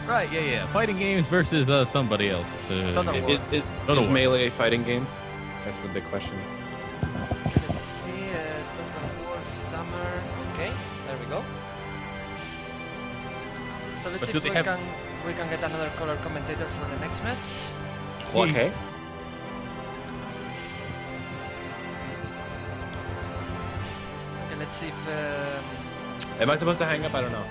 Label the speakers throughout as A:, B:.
A: Right, yeah. Fighting games versus somebody else.
B: Total War.
A: Total War.
C: Melee a fighting game? That's the big question.
B: Let's see, Total War Summer. Okay, there we go. So let's
A: But
B: see
A: do
B: if
A: they
B: we
A: have-
B: can get another color commentator for the next match.
C: Okay.
B: Okay, let's see if
C: Am I supposed to hang up? I don't know.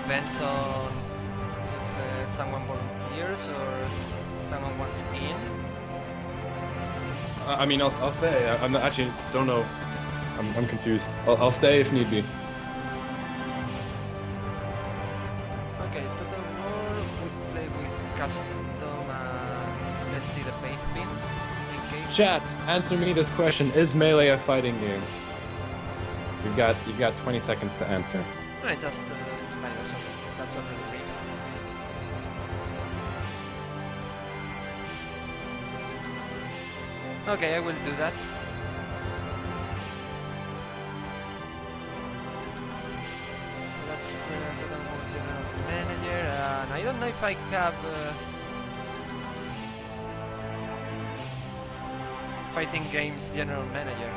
B: depends on if someone volunteers or someone wants in.
C: I mean, I'll stay. I'm not, actually don't know. I'm confused. I'll stay if need be.
B: Okay, Total War, we play with custom, let's see the paste bin. Engage.
C: Chat, answer me this question: is Melee a fighting game? You've got 20 seconds to answer.
B: No, just sliders, okay. That's already read. Okay, I will do that. So that's Total War General Manager, and I don't know if I have Fighting Games General Manager.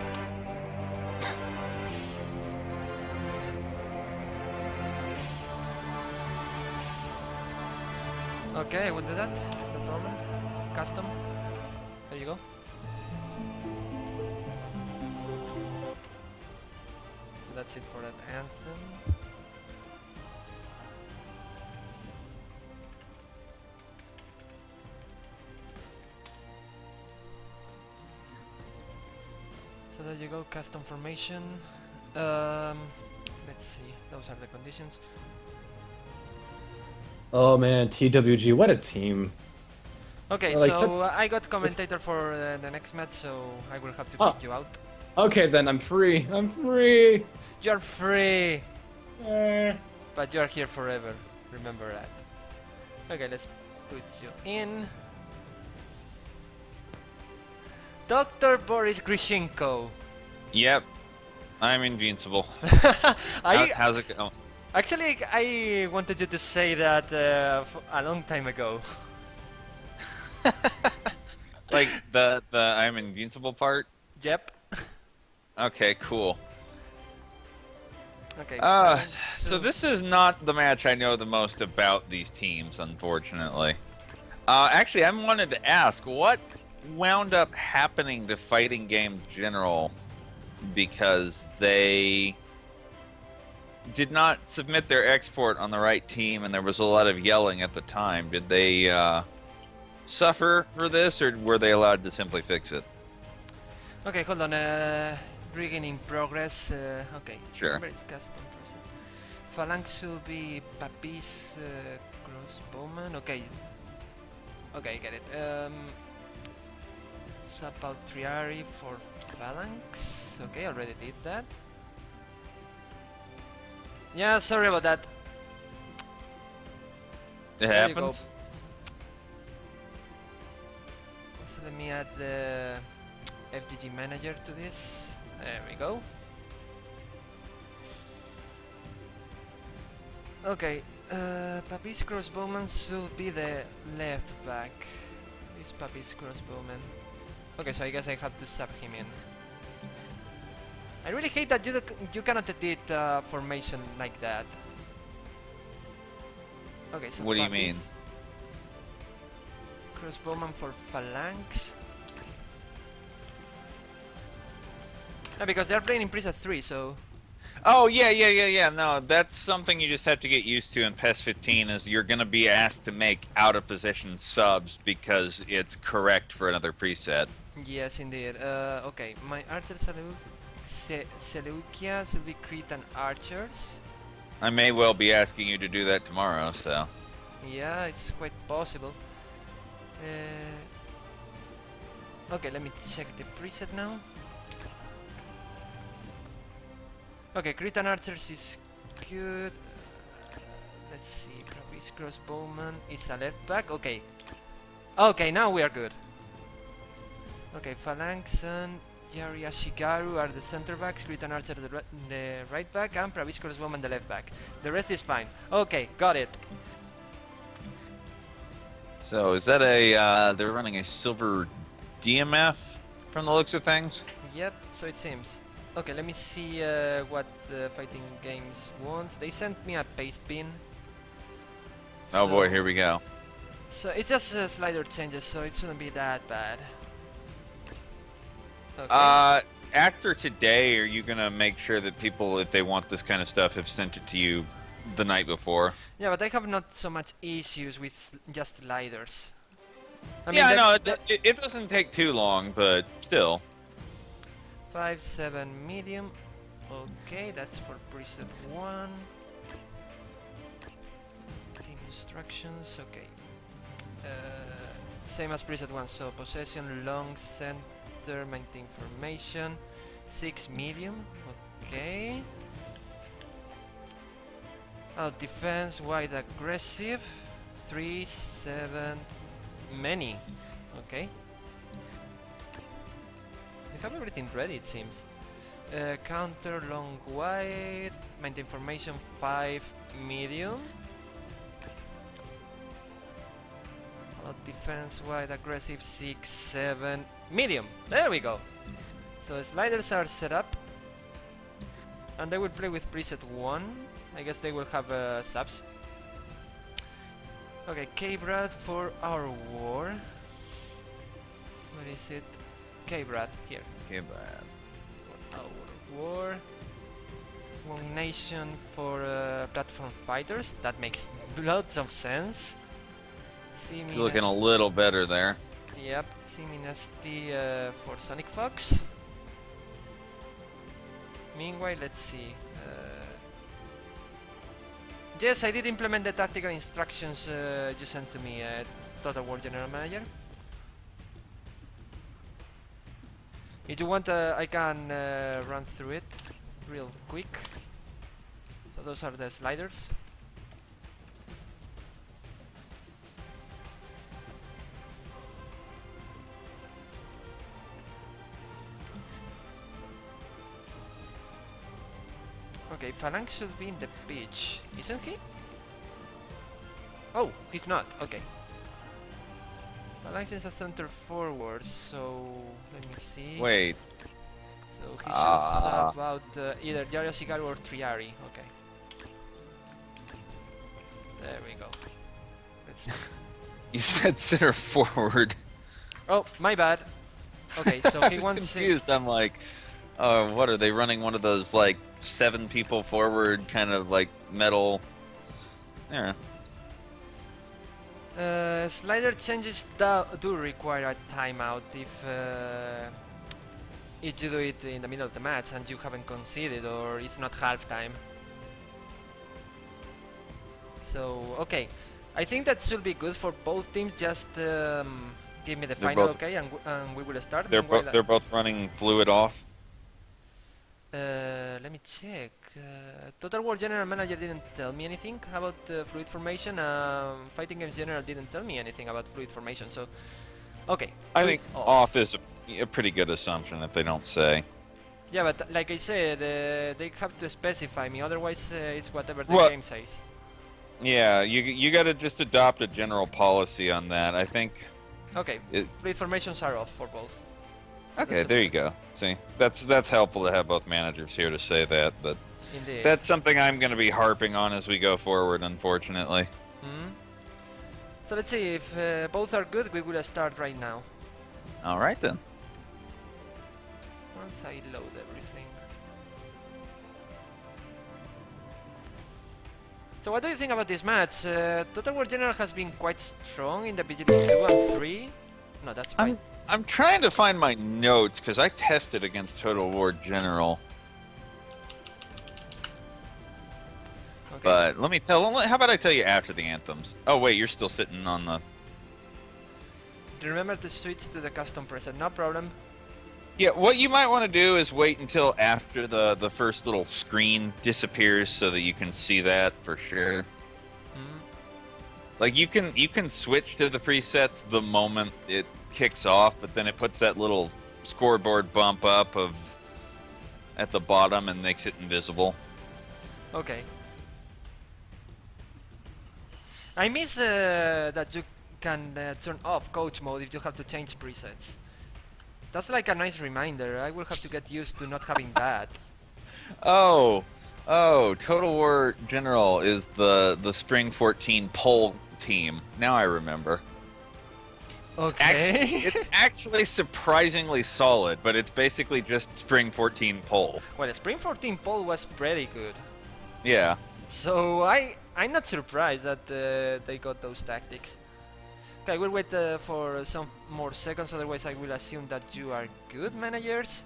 B: Okay, I will do that. No problem. Custom. There you go. That's it for that anthem. So there you go, custom formation. Let's see, those are the conditions.
C: Oh man, TWG, what a team!
B: Okay,
C: Well,
B: so I got commentator for the next match, so I will have to
C: Oh.
B: kick you out.
C: Okay, then I'm free. I'm free.
B: You're free, but you're here forever. Remember that. Okay, let's put you in. Dr. Boris Grishenko.
D: Yep, I'm invincible.
B: I
D: How's it going?
B: actually I wanted you to say that a long time ago.
D: Like the I'm invincible part?
B: Yep.
D: Okay, cool.
B: Okay.
D: So this is not the match I know the most about these teams, unfortunately. Actually, I wanted to ask, what wound up happening to Fighting Game General because they did not submit their export on the right team and there was a lot of yelling at the time. Did they suffer for this, or were they allowed to simply fix it?
B: Okay, hold on. Rigging in progress. Okay.
D: Sure.
B: Where is custom process? Phalanx will be Papis crossbowman. Okay. Okay, get it. Sapal Triari for Phalanx. Okay, already did that. Yeah, sorry about that.
D: It
B: There you go.
D: happens.
B: So let me add the FGG manager to this. There we go. Okay, Papis crossbowman should be the left back. This Papis crossbowman. Okay, so I guess I have to sub him in. I really hate that you cannot edit formation like that. Okay, so
D: What do you
B: Papis,
D: mean?
B: Crossbowman for Phalanx. No, because they're playing in Prisa 3, so...
D: Oh, yeah. No, that's something you just have to get used to in PES 15, is you're going to be asked to make out-of-position subs because it's correct for another preset.
B: Yes, indeed. Okay, my Archer Seleucia should be Cretan Archers.
D: I may well be asking you to do that tomorrow, so...
B: Yeah, it's quite possible. Okay, let me check the preset now. Okay, Cretan Archers is good. Let's see, Papis Crossbowman is a left back. Okay. Okay, now we are good. Okay, Phalanx and Yari Ashigaru are the center backs, Gritan Archer the right back, and Pravish Crossbowman the left back. The rest is fine. Okay, got it.
D: So is that a they're running a silver DMF from the looks of things?
B: Yep, so it seems. Okay, let me see what Fighting Games wants. They sent me a paste bin.
D: Oh boy,
B: So-
D: here we go.
B: So it's just slider changes, so it shouldn't be that bad. Okay.
D: After today, are you gonna make sure that people, if they want this kind of stuff, have sent it to you the night before?
B: Yeah, but I have not so much issues with just sliders.
D: Yeah, I know
B: the-
D: it doesn't take too long, but still.
B: 5-7 medium. Okay, that's for preset 1. Team instructions, okay. Same as preset 1, so possession, long, center, maintain formation. 6 medium, okay. Out defense, wide aggressive. 3-7 many, okay. We have everything ready, it seems. Counter, long, wide, maintain formation, 5 medium. Defense, wide, aggressive, 6-7 medium. There we go. So sliders are set up, and they will play with preset 1. I guess they will have subs. Okay, K-Brad for our war. Where is it? K-Brad, here.
D: Okay, but
B: For our war. One Nation for platform fighters. That makes lots of sense.
D: you're looking a little better there.
B: Yep, Siminasti for Sonic Fox. Meanwhile, let's see. Yes, I did implement the tactical instructions you sent to me, Total War General Manager. If you want, I can run through it real quick. So those are the sliders. Okay, Phalanx should be in the pitch, isn't he? Oh, he's not. Okay. Phalanx is a center forward, so let me see.
D: Wait,
B: So he should sub out either Yari Ashigaru or Triari. Okay. There we go. Let's.
D: you said center forward.
B: Oh, my bad. Okay, so
D: I
B: he
D: was
B: wants.
D: confused. I'm like, what are they running? One of those like 7 people forward kind of like metal. Yeah.
B: Slider changes do require a timeout if you do it in the middle of the match and you haven't conceded or it's not halftime. So okay, I think that should be good for both teams. Just give me the
D: They're
B: final
D: both-
B: okay, and we will start.
D: They're
B: Meanwhile,
D: they're both running fluid off.
B: let me check. Total War General Manager didn't tell me anything about fluid formation. Fighting Games General didn't tell me anything about fluid formation. So, okay.
D: I
B: fluid
D: think off is a pretty good assumption if they don't say.
B: Yeah, but like I said, they have to specify me. Otherwise, it's whatever the
D: Well-
B: game says.
D: Yeah, you got to just adopt a general policy on that. I think.
B: Okay. Fluid formations are off for both. So
D: Okay,
B: that's
D: there you go. See, that's helpful to have both managers here to say that, but
B: Indeed.
D: that's something I'm going to be harping on as we go forward, unfortunately.
B: Hmm. So let's see if both are good. We will start right now.
D: All right then.
B: Once I load everything. So what do you think about this match? Total War General has been quite strong in the beginning 2 and 3. No, that's fine.
D: I'm trying to find my notes because I tested against Total War General,
B: Okay.
D: but let me tell. How about I tell you after the anthems? Oh wait, you're still sitting on the.
B: Remember to switch to the custom preset. No problem.
D: Yeah, what you might want to do is wait until after the first little screen disappears so that you can see that for sure.
B: Hmm.
D: Like you can switch to the presets the moment it kicks off, but then it puts that little scoreboard bump up at the bottom and makes it invisible.
B: Okay. I miss that you can turn off coach mode if you have to change presets. That's like a nice reminder. I will have to get used to not having that.
D: Oh, Total War General is the Spring 14 pole team. Now I remember.
B: Okay.
D: It's actually surprisingly solid, but it's basically just Spring 14 pole.
B: Well, Spring 14 poll was pretty good.
D: Yeah.
B: So I'm not surprised that they got those tactics. Okay, we'll wait for some more seconds, otherwise I will assume that you are good managers.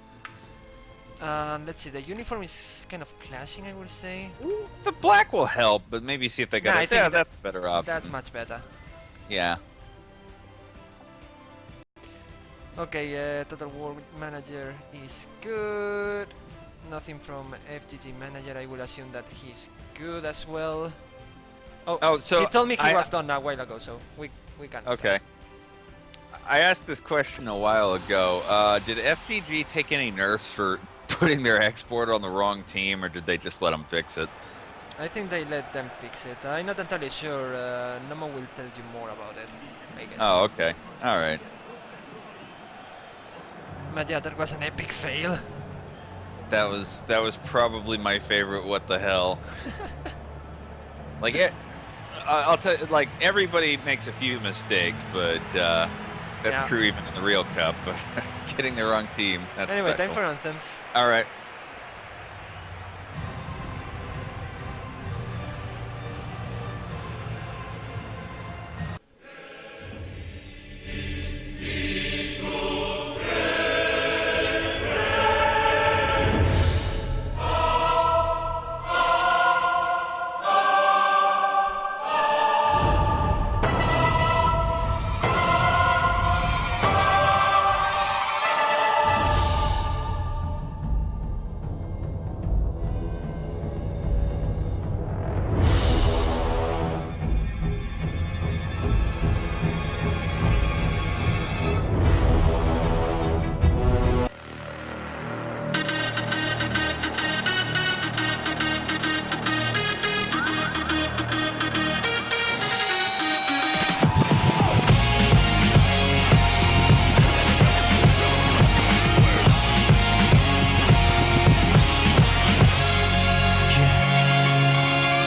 B: Let's see, the uniform is kind of clashing, I would say.
D: Ooh, the black will help, but maybe see if they got
B: Nah, I
D: it.
B: think
D: Yeah, that's a better option.
B: That's much better.
D: Yeah.
B: Okay, Total War Manager is good. Nothing from FGG Manager, I will assume that he's good as well.
D: Oh, so
B: he told me he
D: I-
B: was done a while ago, so we can
D: Okay.
B: start.
D: I asked this question a while ago. Did FGG take any nerfs for putting their exporter on the wrong team, or did they just let them fix it?
B: I think they let them fix it. I'm not entirely sure. Nomo will tell you more about it, I guess.
D: Oh, okay. All right.
B: But yeah, that was an epic fail.
D: That was probably my favorite. What the hell? Like I'll tell you, like everybody makes a few mistakes, but that's
B: Yeah.
D: true even in the real cup. But getting the wrong team, that's
B: Anyway,
D: special.
B: time for anthems.
D: All right.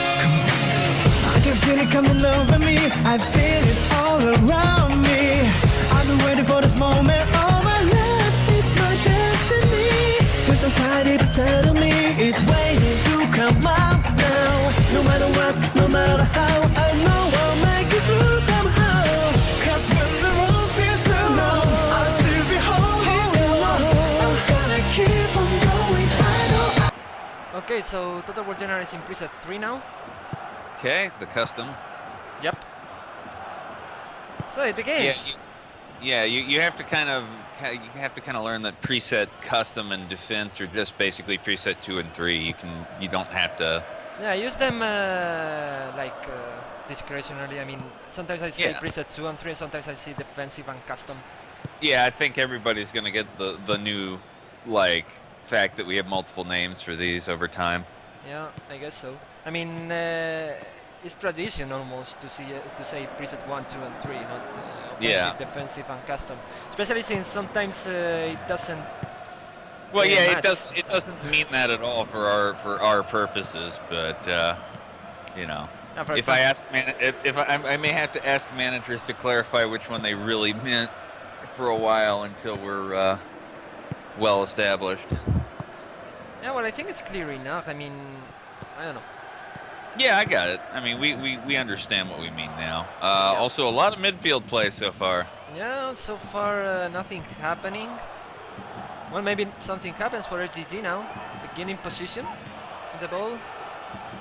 E: I can feel it coming over me. I feel it all around me. I've been waiting for this moment all my life. It's my destiny. There's somebody beside of me. It's waiting to come out now. No matter what, no matter how, I know I'll make it through somehow. 'Cause when the road feels so long, I'll still be holding on. I'm gonna keep on going. I know.
B: Okay, so Total War General is in preset 3 now.
D: Okay, the custom.
B: Yep. So it begins.
D: You have to kind of learn that preset custom and defense are just basically preset 2 and 3. You don't have to.
B: Yeah, I use them discretionary. I mean, sometimes I say
D: Yeah.
B: preset 2 and 3, sometimes I see defensive and custom.
D: Yeah, I think everybody's gonna get the new fact that we have multiple names for these over time.
B: Yeah, I guess so. I mean, it's tradition almost to say preset 1, 2, and 3, not offensive,
D: Yeah.
B: defensive, and custom. Especially since sometimes it doesn't.
D: Well, yeah,
B: match.
D: it doesn't mean that at all for our purposes, but you know,
B: For
D: if I ask I may have to ask managers to clarify which one they really meant for a while until we're well established.
B: Yeah, well, I think it's clear enough. I mean, I don't know.
D: Yeah, I got it. I mean, we understand what we mean now. Also, a lot of midfield play so far.
B: Yeah, so far nothing happening. Well, maybe something happens for RGG now. Beginning position in the ball.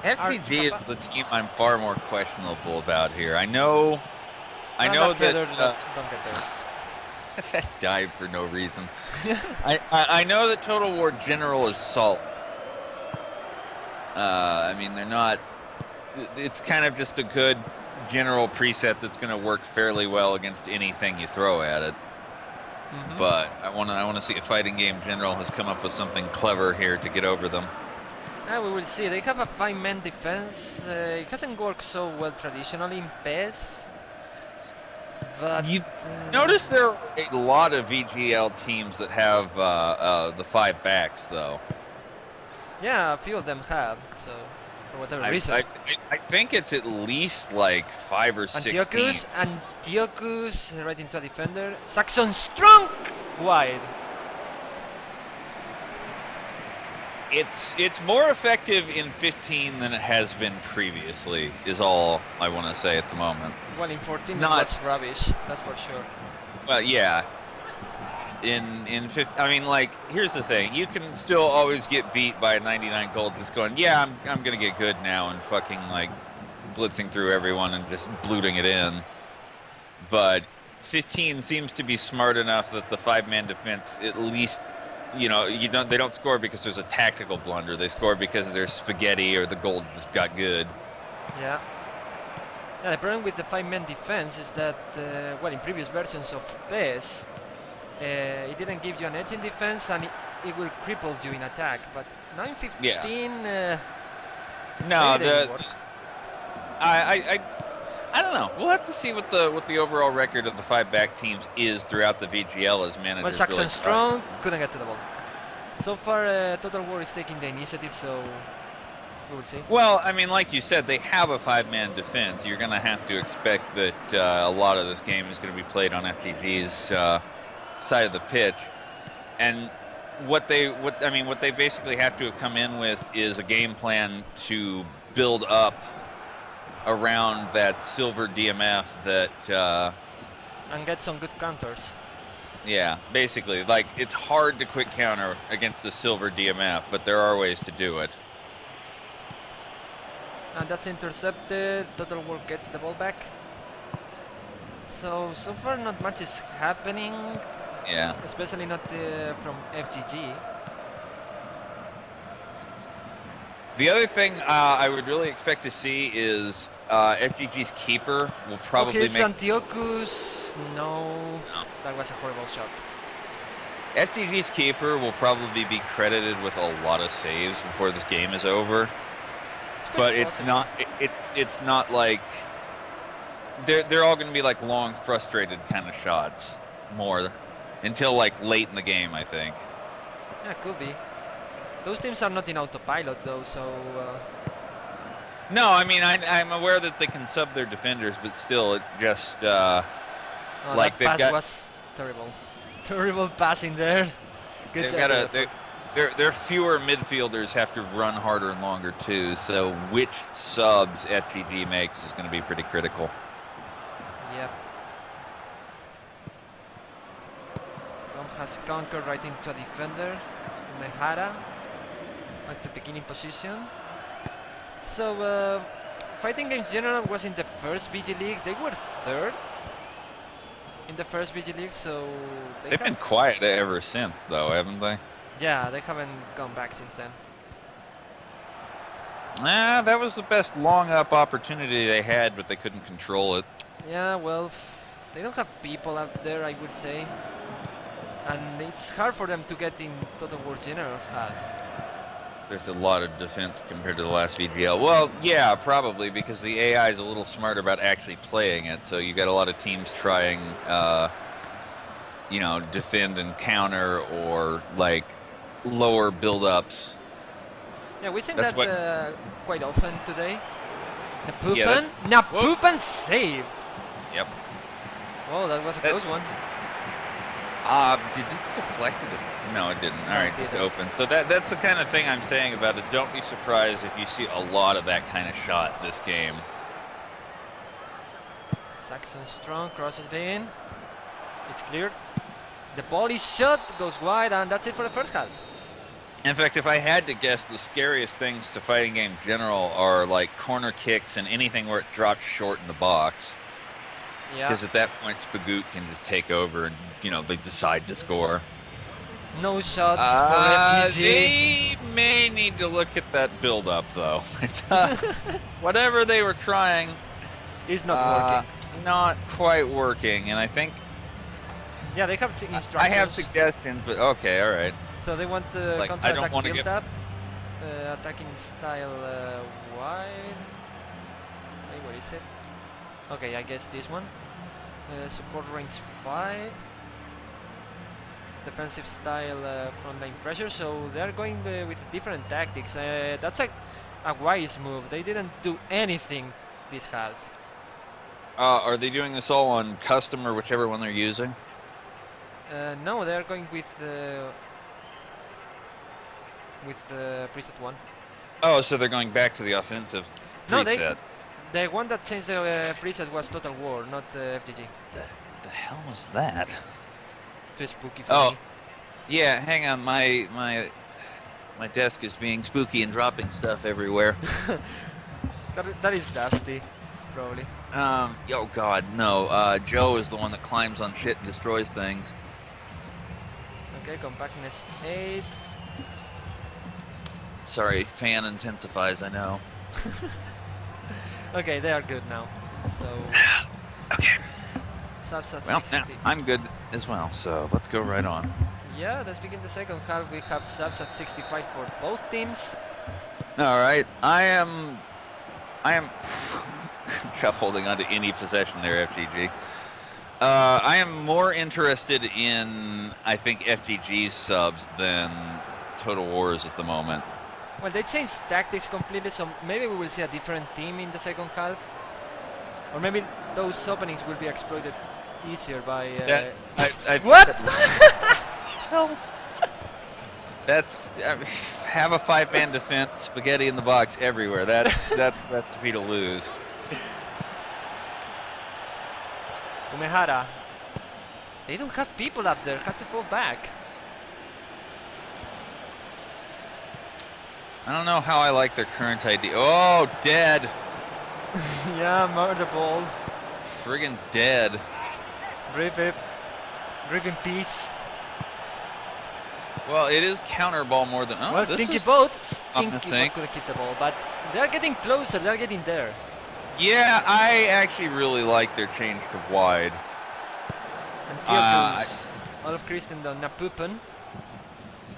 D: FPG is the team I'm far more questionable about here. I know
B: Don't
D: that
B: get there.
D: that died for no reason. I know that Total War General is salt. I mean, they're not. It's kind of just a good general preset that's going to work fairly well against anything you throw at it. but I wanna see if Fighting Game General has come up with something clever here to get over them.
B: We will see. They have a 5-man defense. It hasn't worked so well traditionally in PES. But
D: You notice there are a lot of VGL teams that have the 5 backs, though.
B: yeah, a few of them have. So for whatever reason.
D: I think it's at least like 5 or 6 teams.
B: Antiochus right into a defender. Saxon Strong wide.
D: It's more effective in 15 than it has been previously, is all I want to say at the moment.
B: Well, in 14
D: not-
B: it was rubbish. That's for sure.
D: Well, yeah. In 15, I mean, like, here's the thing: you can still always get beat by a 99 gold that's going, yeah, I'm gonna get good now, and fucking like blitzing through everyone and just blooting it in. But 15 seems to be smart enough that the 5-man defense, at least, they don't score because there's a tactical blunder. They score because there's spaghetti or the gold just got good.
B: Yeah. Yeah, the problem with the 5-man defense is that, in previous versions of PES, it didn't give you an edge in defense and it will cripple you in attack. But now in 15,
D: No,
B: maybe they will work.
D: I don't know. We'll have to see what the overall record of the 5-back teams is throughout the VGL as managers.
B: Well, Saxon
D: really
B: Strong couldn't get to the ball. So far, Total War is taking the initiative, so we will see.
D: Well, I mean, like you said, they have a 5-man defense. You're going to have to expect that a lot of this game is going to be played on FGG's side of the pitch, and what they basically have to come in with is a game plan to build up around that silver DMF that.
B: And get some good counters.
D: Yeah, basically, like, it's hard to quick counter against the silver DMF, but there are ways to do it.
B: And that's intercepted. Total War gets the ball back. So far not much is happening,
D: Yeah.
B: especially not from FGG.
D: The other thing I would really expect to see is FGG's keeper will probably
B: Here's
D: make...
B: Antiochus. No, that was a horrible shot.
D: FGG's keeper will probably be credited with a lot of saves before this game is over. But it's not. It's not like they're all going to be like long, frustrated kind of shots, more until like late in the game, I think.
B: Yeah, could be. Those teams are not in autopilot though, so.
D: No, I mean I'm aware that they can sub their defenders, but still, it just like
B: that
D: they've
B: pass
D: got.
B: was terrible. Terrible passing there. Good
D: They've
B: job.
D: got
B: Edward.
D: their fewer midfielders have to run harder and longer too. So which subs FPG makes is going to be pretty critical.
B: Yep. Rom has conquered right into a defender. Mehara at the beginning position. So Fighting Games General was in the first VG League. They were third in the first VG League, so
D: They've been quiet ever since, though, haven't they?
B: yeah, they haven't gone back since then.
D: That was the best long-up opportunity they had, but they couldn't control it.
B: Yeah, well, they don't have people up there, I would say. And it's hard for them to get in Total War General's half.
D: There's a lot of defense compared to the last VGL. Well, yeah, probably, because the AI is a little smarter about actually playing it, so you got a lot of teams trying, defend and counter or, like, lower build-ups.
B: Yeah, we seen
D: That's
B: that quite often today. Napupan?
D: Yeah,
B: Napupan save!
D: Yep.
B: Oh, that was a close one.
D: Did this deflect it? No, it didn't. All
B: No,
D: right,
B: it
D: just
B: didn't.
D: open. So that's the kind of thing I'm saying about it. Don't be surprised if you see a lot of that kind of shot this game.
B: Saxon Strong crosses it in. It's cleared. The ball is shot, goes wide, and that's it for the first half.
D: In fact, if I had to guess, the scariest things to Fighting Game General are like corner kicks and anything where it drops short in the box.
B: Yeah.
D: Because at that point, Spagoot can just take over and, they decide to score.
B: No shots for FGG.
D: They may need to look at that build-up, though. Whatever they were trying,
B: It's not working.
D: not quite working. And I think
B: Yeah, they have instructions.
D: I have suggestions, but okay, all right.
B: So they want
D: Like, I
B: counter-attack
D: don't wanna
B: build
D: get-
B: up, attacking style wide. Okay, what is it? Okay, I guess this one. Support range 5. Defensive style frontline pressure. So they are going with different tactics. That's a wise move. They didn't do anything this half.
D: Are they doing this all on custom or whichever one they're using?
B: No, they are going with preset 1.
D: Oh, so they're going back to the offensive
B: No,
D: preset.
B: The one that changed the preset was Total War, not FGG.
D: The hell was that?
B: Too spooky for
D: Oh,
B: me.
D: yeah. Hang on, my desk is being spooky and dropping stuff everywhere.
B: That is Dusty, probably.
D: Oh God, no. Joe is the one that climbs on shit and destroys things.
B: Okay, compactness 8.
D: Sorry, fan intensifies. I know.
B: Okay, they are good now. So
D: Okay.
B: subs at
D: Well,
B: 60.
D: now I'm good as well. So let's go right on.
B: Yeah, let's begin the second half. We have subs at 65 for both teams.
D: All right, I am Chuff holding on to any possession there, FGG. I am more interested in, I think, FGG's subs than Total Wars at the moment.
B: Well, they changed tactics completely, so maybe we will see a different team in the second half. Or maybe those openings will be exploited easier by... What?
D: That's have a 5-man defense, spaghetti in the box everywhere. That's a recipe to lose.
B: Umehara. They don't have people up there. Has to fall back.
D: I don't know how I like their current idea. Oh, dead.
B: Yeah, murder ball.
D: Friggin' dead.
B: Rip it. Rip in peace.
D: Well, it is counter ball more than. Oh,
B: Well,
D: this
B: Stinky
D: is
B: Boat.
D: something to
B: Stinky Boat
D: think.
B: could keep the ball, but they're getting closer. They're getting there.
D: Yeah, I actually really like their change to wide.
B: Antiochus. All of Christendom. Napupen.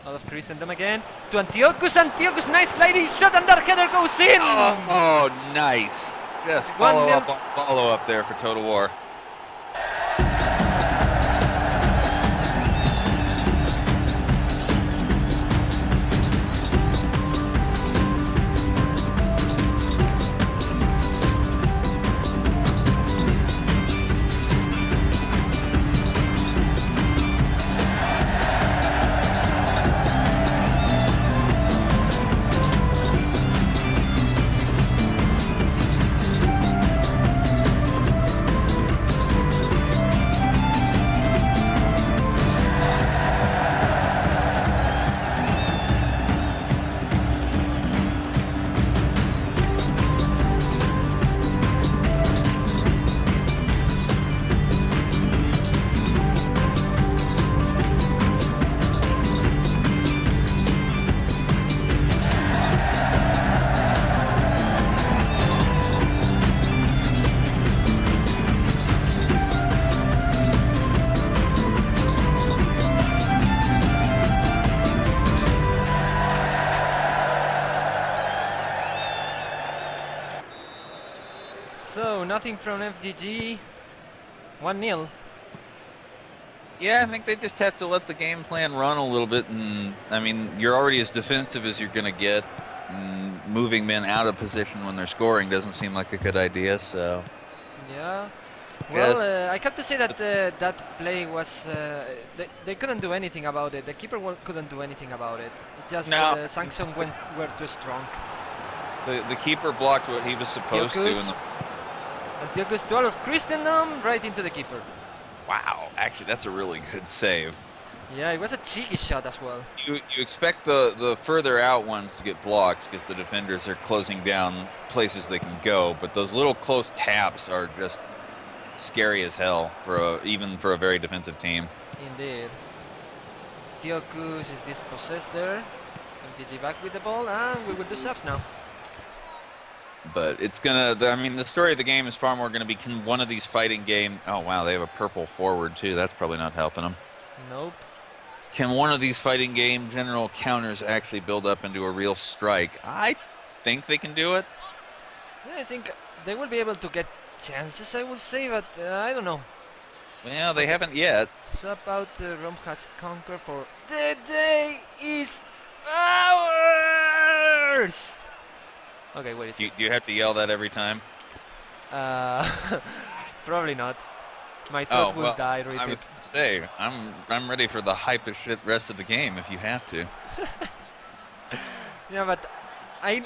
B: All of Christendom again. To Antiochus. Antiochus. Nice sliding shot, and that header goes in.
D: Oh, nice. Just
B: 1-0.
D: follow up there for Total War.
B: So nothing from FGG. 1-0.
D: Yeah, I think they just have to let the game plan run a little bit, and I mean, you're already as defensive as you're going to get. And moving men out of position when they're scoring doesn't seem like a good idea. So
B: Yeah.
D: Yes.
B: Well, I have to say that that play was... they couldn't do anything about it. The keeper couldn't do anything about it. It's just
D: No.
B: Sanction were too strong.
D: the keeper blocked what he was supposed to.
B: Antiochus. Antiochus to all of Christendom, right into the keeper.
D: Wow, actually, that's a really good save.
B: Yeah, it was a cheeky shot as well.
D: You expect the further out ones to get blocked because the defenders are closing down places they can go, but those little close taps are just scary as hell even for a very defensive team.
B: Indeed. Antiochus is dispossessed there. FGG back with the ball, and we will do subs now.
D: But it's gonna. I mean, the story of the game is far more gonna be, can one of these fighting game. Oh wow, they have a purple forward too. That's probably not helping them.
B: Nope.
D: Can one of these fighting game general counters actually build up into a real strike? I think they can do it.
B: Yeah, I think they will be able to get chances, I would say, but I don't know.
D: Well, they haven't yet.
B: Swap out Rome has conquered for the day is ours! Okay, wait a
D: Do
B: second.
D: you have to yell that every time?
B: Probably not. My throat will
D: well,
B: die.
D: I was gonna say, I'm ready for the hype as shit rest of the game if you have to.
B: Yeah, but I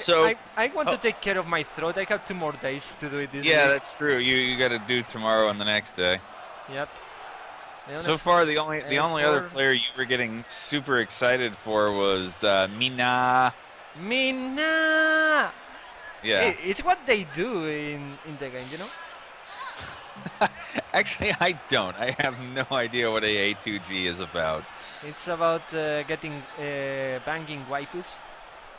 B: want to take care of my throat. I have 2 more days to do it this
D: Yeah,
B: week.
D: that's true. You got to do tomorrow and the next day.
B: Yep.
D: So far, the only other
B: Force.
D: player you were getting super excited for was Mina.
B: Mina!
D: Yeah.
B: It's what they do in the game, you know?
D: Actually, I don't. I have no idea what a A2G is about.
B: It's about getting banging waifus.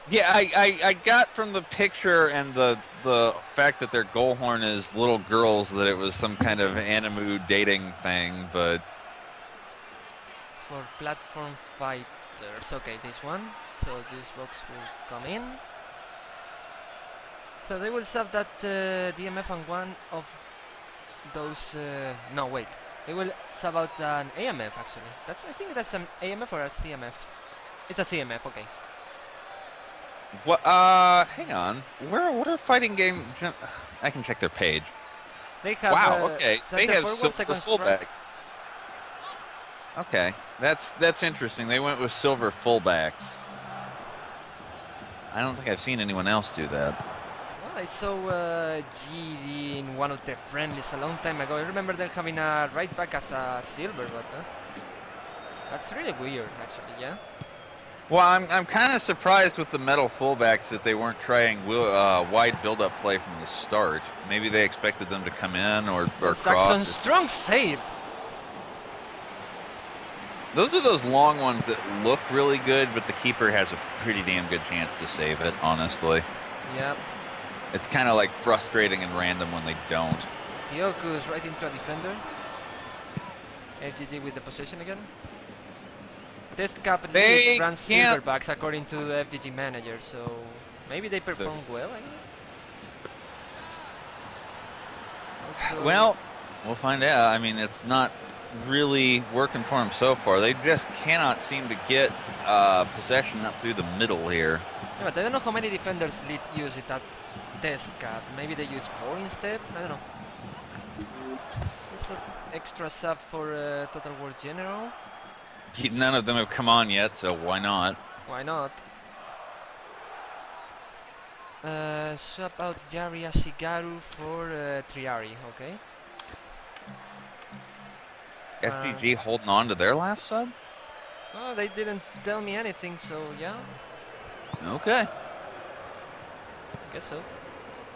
D: Yeah, I got from the picture and the fact that their goal horn is little girls that it was some kind of anime dating thing, but
B: For platform fighters. Okay, this one. So this box will come in. So they will sub that DMF on one of those. No, wait. They will sub out an AMF actually. I think that's an AMF or a CMF. It's a CMF. Okay.
D: what? Hang on. What are fighting game? I can check their page.
B: They have.
D: Wow. Okay. They
B: center
D: have
B: forward,
D: silver
B: second
D: fullback.
B: strike.
D: Okay, that's interesting. They went with silver fullbacks. I don't think I've seen anyone else do that.
B: Well, I saw GD in one of their friendlies a long time ago. I remember them having a right back as a silver, but that's really weird, actually. Yeah.
D: Well, I'm kind of surprised with the metal fullbacks that they weren't trying wide build-up play from the start. Maybe they expected them to come in or
B: Saxon
D: cross.
B: strong saved.
D: Those are those long ones that look really good, but the keeper has a pretty damn good chance to save it, honestly.
B: Yep.
D: It's kind of like frustrating and random when they don't.
B: Tioku's right into a defender. FGG with the possession again. Test cap
D: They
B: runs
D: can't-
B: silverbacks according to the FGG manager, so maybe they performed well. I guess. Also,
D: Well, we'll find out. I mean, it's not really working for them so far. They just cannot seem to get possession up through the middle here.
B: yeah, but I don't know how many defenders Lead use it at test cap. Maybe they use 4 instead. I don't know. It's an extra sub for Total War General.
D: None of them have come on yet, so why not?
B: Why not? Swap out Jari Ashigaru for Triari, okay?
D: FGG holding on to their last sub?
B: Oh, they didn't tell me anything, so yeah,
D: Okay.
B: I guess so.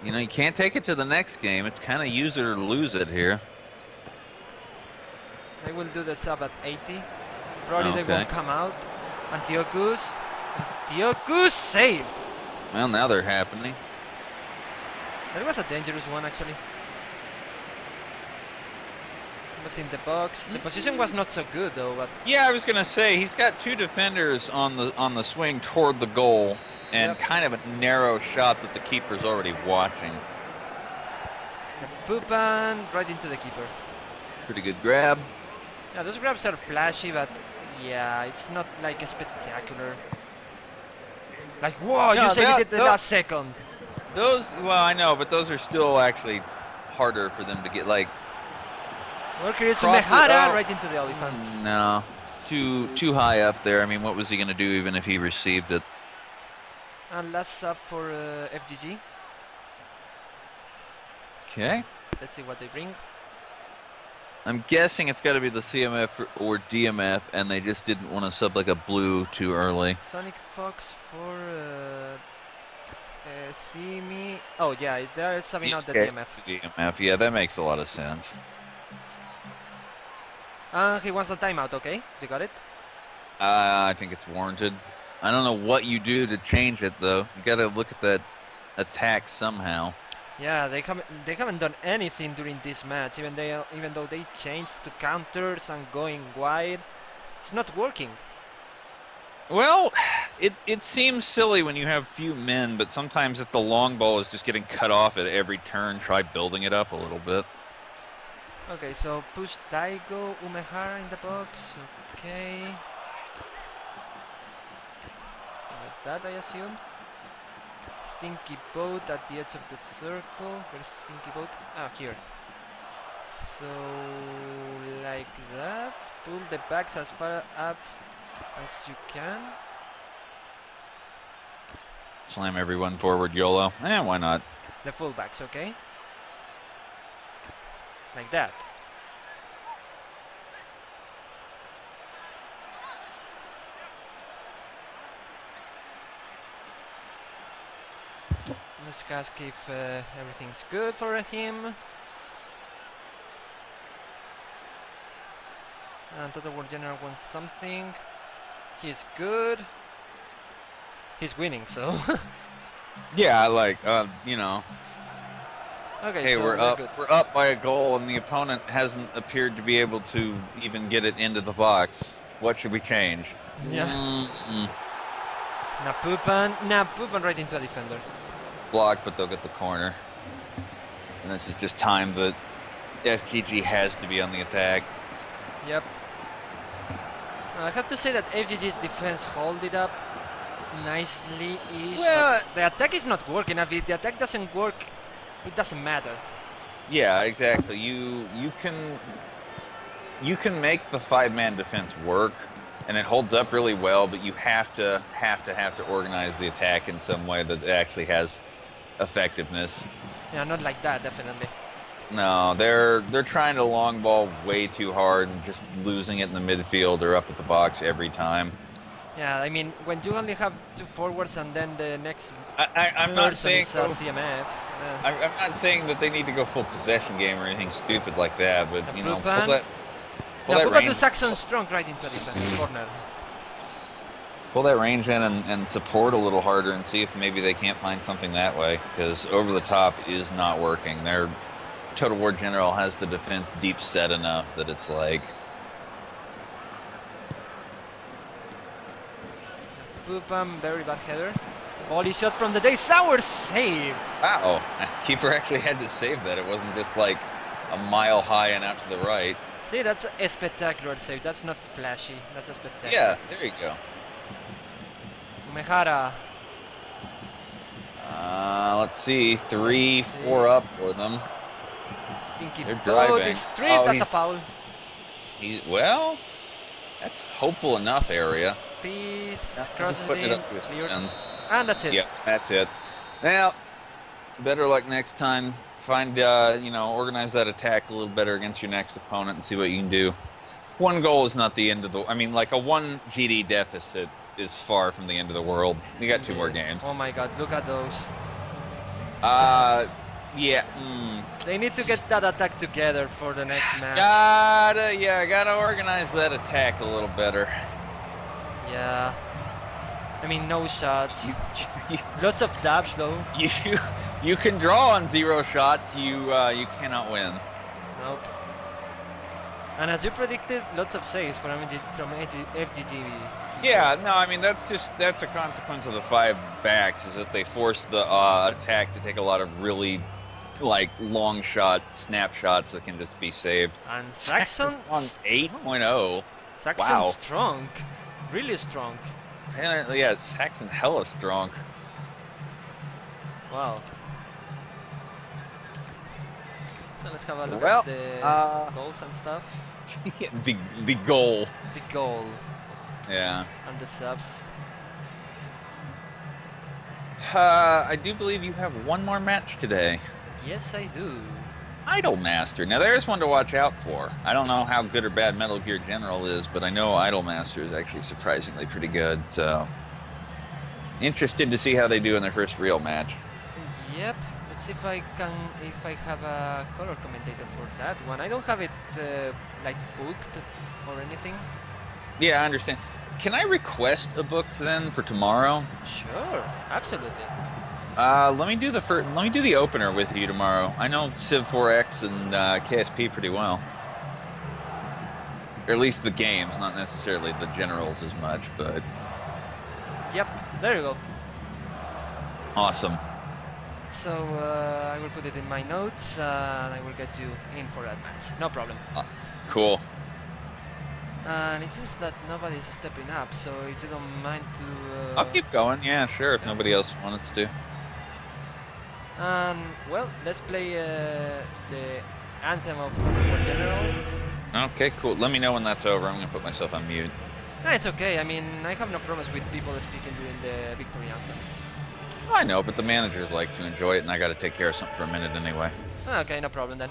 D: You know, you can't take it to the next game. It's kind of use it or lose it here.
B: They will do the sub at 80. Probably they
D: Okay.
B: won't come out. Antiochus saved!
D: Well, now they're happening.
B: That was a dangerous one, actually. Was in the box. The position was not so good, though, but
D: Yeah, I was gonna say he's got 2 defenders on the swing toward the goal, and
B: Yep.
D: kind of a narrow shot that the keeper's already watching.
B: Pupan right into the keeper.
D: Pretty good grab.
B: Yeah, those grabs are flashy, but yeah, it's not like spectacular. Like, whoa,
D: No,
B: you saved
D: that-
B: it the
D: that-
B: last second.
D: Those, well, I know, but those are still actually harder for them to get. Like,
B: Worker is
D: Cross it
B: Mehara
D: out.
B: right into the elephants.
D: no, too high up there. I mean, what was he gonna do even if he received it?
B: And last sub for FGG.
D: Okay.
B: Let's see what they bring.
D: I'm guessing it's got to be the CMF or DMF, and they just didn't want to sub like a blue too early.
B: Sonic Fox for Simi. Oh yeah, they're subbing out the DMF.
D: DMF, yeah, that makes a lot of sense.
B: He wants a timeout, okay? You got it?
D: I think it's warranted. I don't know what you do to change it, though. You got to look at that attack somehow.
B: Yeah, they haven't done anything during this match. Even though they changed to counters and going wide, it's not working.
D: Well, it seems silly when you have few men, but sometimes if the long ball is just getting cut off at every turn, try building it up a little bit.
B: Okay, so push Daigo, Umehara in the box. Okay. So like that, I assume. Stinky boat at the edge of the circle. Where's Stinky boat? Ah, here. So like that. Pull the backs as far up as you can.
D: Slam everyone forward, YOLO. Why not?
B: The fullbacks, okay? Like that. Let's ask if everything's good for him. And Total War General wants something. He's good. He's winning, so.
D: Yeah, like, you know.
B: Okay,
D: Hey,
B: so
D: we're up.
B: good.
D: We're up by a goal, and the opponent hasn't appeared to be able to even get it into the box. What should we change?
B: Yeah. Napupan right into a defender.
D: Block, but they'll get the corner. And this is just time that FGG has to be on the attack.
B: Yep. I have to say that FGG's defense hold it up nicely-ish.
D: Well,
B: but the attack is not working. If the attack doesn't work, it doesn't matter.
D: Yeah, exactly. You can make the 5-man defense work, and it holds up really well. But you have to organize the attack in some way that actually has effectiveness.
B: Yeah, not like that, definitely.
D: No, they're trying to long ball way too hard and just losing it in the midfield or up at the box every time.
B: Yeah, I mean, when you only have 2 forwards and then the next
D: I'm not
B: person
D: saying
B: is CMF.
D: I'm not saying that they need to go full possession game or anything stupid like that, but you know,
B: Napupan.
D: pull that
B: Napupan to
D: range,
B: Saxon Strong right into a defense corner.
D: pull that range in and support a little harder and see if maybe they can't find something that way, because over the top is not working. Their Total War General has the defense deep set enough that it's like.
B: Napupan, very bad header. Volley shot from the day. Sour save.
D: Wow, keeper actually had to save that. It wasn't just like a mile high and out to the right.
B: See, that's a spectacular save. That's not flashy. That's a spectacular.
D: Yeah, there you go.
B: Umehara.
D: Let's see, 3, 4 up for them.
B: Stinky
D: They're
B: boat
D: driving.
B: is stripped.
D: Oh,
B: That's a foul.
D: Well, that's hopeful enough area.
B: Peace.
D: Just
B: Crosses
D: putting it
B: in.
D: up to his
B: Cleared.
D: end.
B: And that's it.
D: Yep, that's it. Now, better luck next time. Find, organize that attack a little better against your next opponent and see what you can do. 1 goal is not the end of the. I mean, like a 1 GD deficit is far from the end of the world. You got 2 more games.
B: Oh my god, look at those.
D: Yeah.
B: They need to get that attack together for the next match.
D: Gotta organize that attack a little better.
B: Yeah. I mean, no shots. Lots of dabs though.
D: You can draw on 0 shots. You cannot win.
B: Nope. And as you predicted, lots of saves from FGG.
D: Yeah, no, I mean that's a consequence of the 5 backs, is that they force the attack to take a lot of really like long shot snapshots that can just be saved.
B: And Saxon
D: on 8.0.
B: Saxon
D: Wow.
B: strong, really strong.
D: Apparently, yeah, Saxon hella strong.
B: Wow. So let's have a look
D: Well,
B: at the goals and stuff.
D: the goal.
B: The goal
D: Yeah.
B: and the subs.
D: I do believe you have 1 more match today.
B: Yes, I do.
D: Idolmaster. Now there's one to watch out for. I don't know how good or bad Metal Gear General is, but I know Idolmaster is actually surprisingly pretty good, so interested to see how they do in their first real match.
B: Yep. Let's see if I have a color commentator for that one. I don't have it like booked or anything.
D: Yeah, I understand. Can I request a book then for tomorrow?
B: Sure, absolutely.
D: Let me do the Let me do the opener with you tomorrow. I know Civ 4X and KSP pretty well. Or at least the games, not necessarily the generals as much, but
B: Yep, there you go.
D: awesome.
B: So I will put it in my notes and I will get you in for that match. No problem.
D: Cool.
B: And it seems that nobody is stepping up, so if you don't mind to...
D: I'll keep going. Yeah, sure. If nobody else wants to.
B: Well, let's play the anthem of Tokyo General.
D: Okay, cool. Let me know when that's over. I'm gonna put myself on mute.
B: No, it's okay. I mean, I have no problems with people speaking during the victory anthem.
D: I know, but the managers like to enjoy it, and I got to take care of something for a minute anyway.
B: Okay, no problem then.